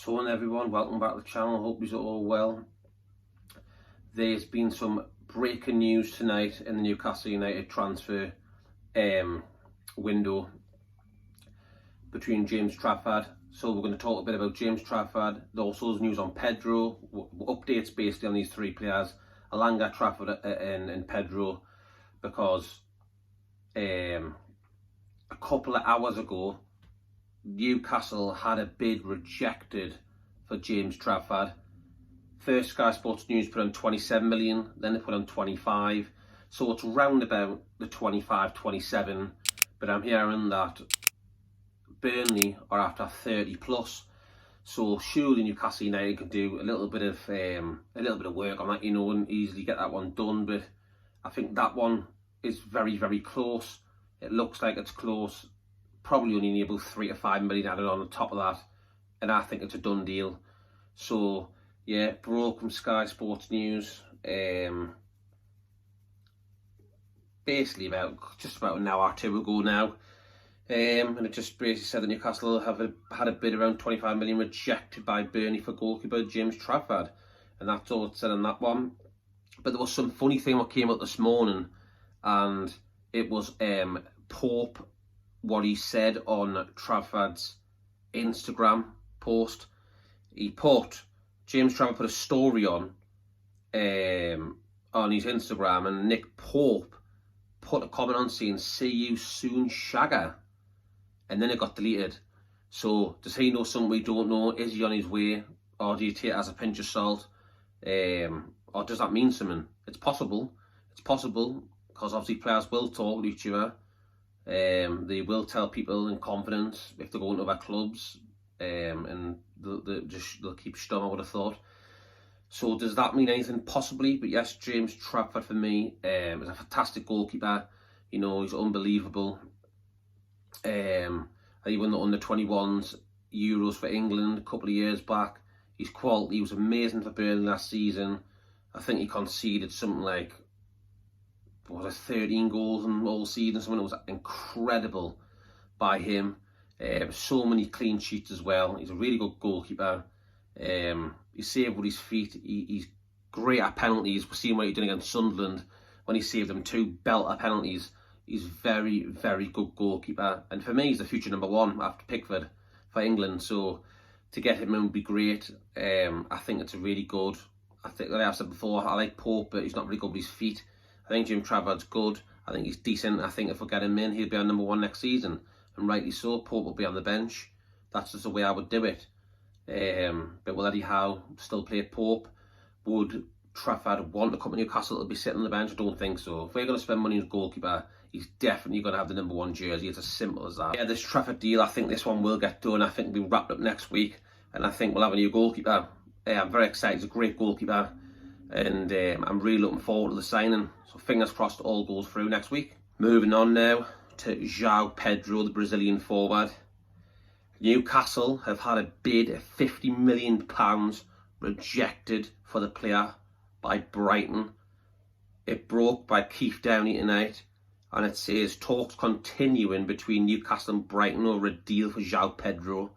So on everyone, welcome back to the channel. Hope you're all well. There's been some breaking news tonight in the Newcastle United transfer window between James Trafford. So we're going to talk a bit about James Trafford. There's also news on Pedro, updates basically on these three players, Elanga, Trafford and Pedro, because a couple of hours ago Newcastle had a bid rejected for James Trafford. First, Sky Sports News put on 27 million, then they put on 25. So it's round about the 25, 27. But I'm hearing that Burnley are after 30 plus. So surely Newcastle United can do a little bit of work on that, and easily get that one done. But I think that one is very, very close. It looks like it's close. Probably only need about 3 to 5 million added on top of that, and I think it's a done deal. So yeah, broke from Sky Sports News basically just about an hour or two ago now, and it just basically said that Newcastle had a bid around 25 million rejected by Burnley for goalkeeper James Trafford, and that's all it said on that one. But there was some funny thing that came out this morning, and it was Pope, what he said on Trafford's Instagram post. He put, James Trafford put a story on his Instagram, and Nick Pope put a comment on saying, "See you soon, Shagger," and then it got deleted. So does he know something we don't know? Is he on his way, or do you take it as a pinch of salt, or does that mean something? It's possible, because obviously players will talk to each other. They will tell people in confidence if they're going to other clubs, and they'll keep stum, I would have thought. So does that mean anything? Possibly, but yes, James Trafford for me is a fantastic goalkeeper. He's unbelievable. He won the under-21s Euros for England a couple of years back. His quality was amazing for Burnley last season. I think he conceded something like 13 goals in all season, something that was incredible by him. So many clean sheets as well. He's a really good goalkeeper. He saved with his feet. He's great at penalties. We've seen what he did against Sunderland when he saved them 2 belter penalties. He's very, very good goalkeeper, and for me he's the future number 1 after Pickford for England. So to get him in would be great. I think it's a really good. I think, like I've said before, I like Pope, but he's not very good with his feet. I think Jim Trafford's good. I think he's decent. I think if we get him in, he'll be our number 1 next season, and rightly so. Pope will be on the bench. That's just the way I would do it. But will Eddie Howe still play Pope? Would Trafford want to come to Newcastle to be sitting on the bench? I don't think so. If we're going to spend money on a goalkeeper, he's definitely going to have the number 1 jersey. It's as simple as that. Yeah, this Trafford deal, I think this one will get done. I think we'll be wrapped up next week, and I think we'll have a new goalkeeper. I'm very excited. He's a great goalkeeper, and I'm really looking forward to the signing. So fingers crossed it all goes through next week. Moving on now to Joao Pedro, the Brazilian forward. Newcastle have had a bid of £50 million rejected for the player by Brighton. It broke by Keith Downey tonight, and it says talks continuing between Newcastle and Brighton over a deal for Joao Pedro.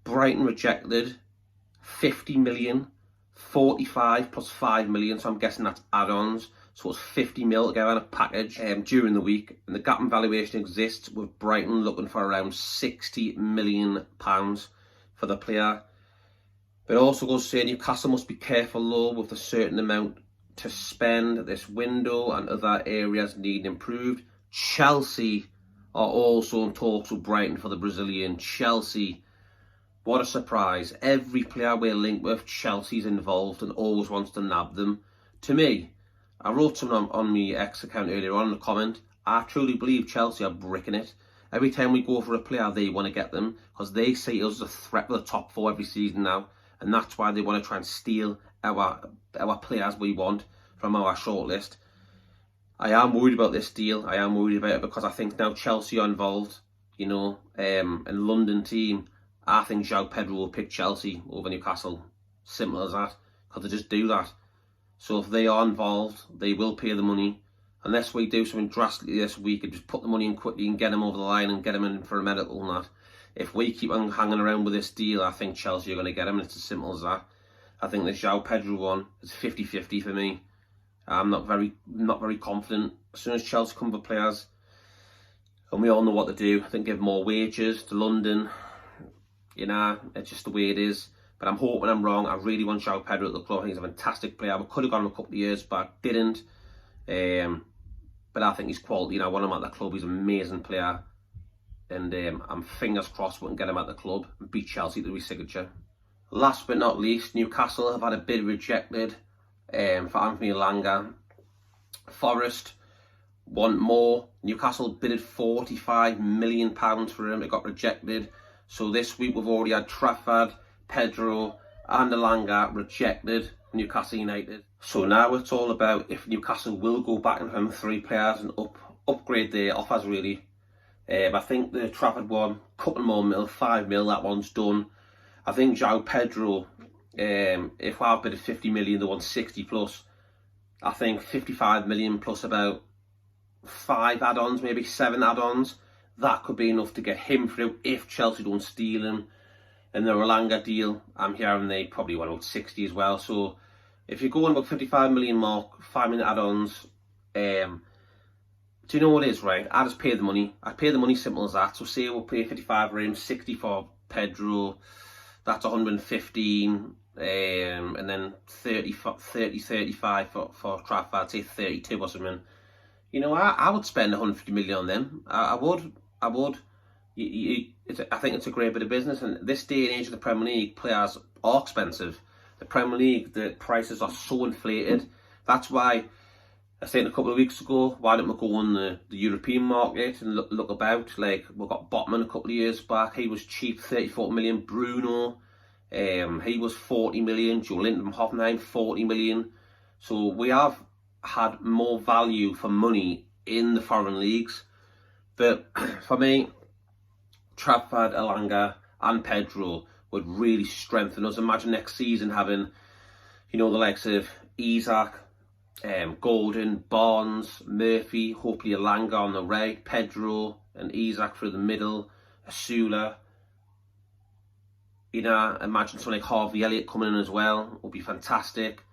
Brighton rejected 50 million, 45 plus 5 million, so I'm guessing that's add-ons. So it's 50 mil to go in a package during the week, and the gap in valuation exists, with Brighton looking for around £60 million for the player. But it also goes to say Newcastle must be careful though with a certain amount to spend this window, and other areas need improved. Chelsea are also in talks with Brighton for the Brazilian. Chelsea, what a surprise. Every player we're linked with, Chelsea's involved and always wants to nab them. To me, I wrote something on my X account earlier on in the comment. I truly believe Chelsea are bricking it. Every time we go for a player, they want to get them, because they see us as a threat to the top 4 every season now, and that's why they want to try and steal our players we want from our shortlist. I am worried about this deal. I am worried about it because I think now Chelsea are involved, and London team. I think Joao Pedro will pick Chelsea over Newcastle. Simple as that, because they just do that. So if they are involved, they will pay the money. Unless we do something drastically this week and just put the money in quickly and get him over the line and get him in for a medical and that, if we keep on hanging around with this deal, I think Chelsea are going to get him, and it's as simple as that. I think the Joao Pedro one is 50-50 for me. I'm not very confident. As soon as Chelsea come for players, and we all know what to do, I think give more wages to London. You know, it's just the way it is. But I'm hoping I'm wrong. I really want Joao Pedro at the club. I think he's a fantastic player. We could have got him a couple of years back, didn't. But I think he's quality. You know, I want him at the club. He's an amazing player. And I'm fingers crossed we can get him at the club and beat Chelsea to his signature. Last but not least, Newcastle have had a bid rejected for Anthony Elanga. Forest want more. Newcastle bidded £45 million for him. It got rejected. So this week we've already had Trafford, Pedro and Elanga rejected Newcastle United. So now it's all about if Newcastle will go back and have 3 players and upgrade their offers really. I think the Trafford one, couple more mil, 5 mil, that one's done. I think Joao Pedro, if I've bid 50 million, they want 60 plus. I think 55 million plus about 5 add-ons, maybe 7 add-ons. That could be enough to get him through if Chelsea don't steal him. And the Elanga deal, I'm hearing they probably want about 60 as well. So if you're going about 55 million mark, 5 minute add-ons, do you know what it is, right? I just pay the money. I pay the money, simple as that. So say we'll pay 55 for him, 60 for Pedro, that's 115, and then 35 for Trafford, say 32 or something. You know, I would spend 150 million on them. I would. I think it's a great bit of business, and this day and age of the Premier League, players are expensive. The Premier League, the prices are so inflated. That's why I said a couple of weeks ago, why don't we go on the European market and look about? Like, we got Botman a couple of years back. He was cheap, 34 million. Bruno, he was 40 million. Joe Linton, Hoffenheim, 40 million. So we have had more value for money in the foreign leagues. But for me, Trafford, Elanga and Pedro would really strengthen us. Imagine next season having, you know, the likes of Isaac, Golden, Barnes, Murphy, hopefully Elanga on the right, Pedro and Isaac through the middle, Asula. You know, imagine someone like Harvey Elliott coming in as well, would be fantastic.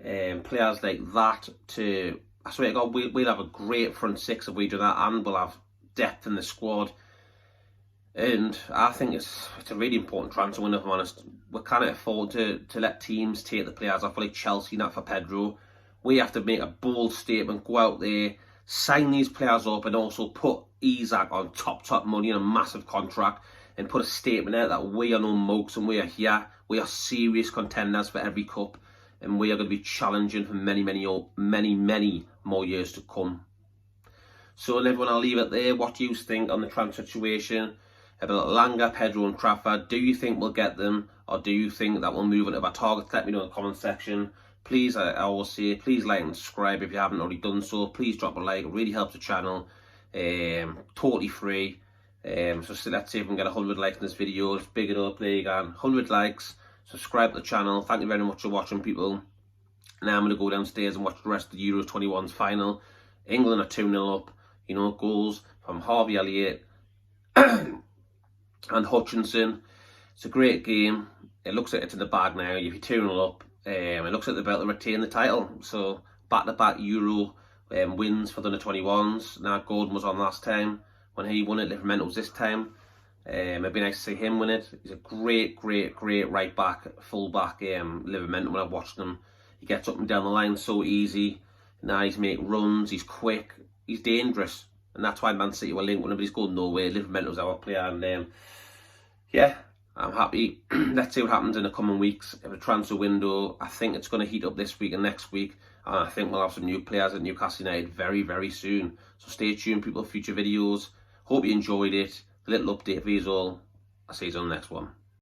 Players like that to, I swear to God, we'll have a great front six if we do that, and we'll have depth in the squad. And I think it's a really important transfer window, if I'm honest. We can't afford to let teams take the players off like Chelsea, not for Pedro. We have to make a bold statement, go out there, sign these players up, and also put Isaac on top money and a massive contract, and put a statement out that we are no mugs and we are here. We are serious contenders for every cup, and we are going to be challenging for many more years to come. So everyone, I'll leave it there. What do you think on the transfer situation about Elanga, Pedro and Trafford? Do you think we'll get them, or do you think that we'll move into our targets? Let me know in the comment section. Please, I always say, please like and subscribe if you haven't already done so. Please drop a like, it really helps the channel. Totally free. So let's see if we can get 100 likes in this video. Let's big it up, there you go. 100 likes, subscribe to the channel. Thank you very much for watching, people. Now I'm going to go downstairs and watch the rest of the Euro 21's final. England are 2-0 up. You know, goals from Harvey Elliott and Hutchinson. It's a great game. It looks like it's in the bag now. If you're 2-0 up, it looks like they're about to retain the title. So back-to-back Euro wins for the under-21s. Now Gordon was on last time when he won it. Livermento's this time. It'd be nice to see him win it. He's a great right back, full back. Livermento, when I've watched him, he gets up and down the line so easy. Now he's making runs. He's quick. He's dangerous, and that's why Man City were linked whenever he's going nowhere. Livermento's our player, and yeah, I'm happy. Let's see what happens in the coming weeks. In the transfer window, I think it's going to heat up this week and next week, and I think we'll have some new players at Newcastle United very soon. So stay tuned, people, for future videos. Hope you enjoyed it. A little update for you all. I'll see you on the next one.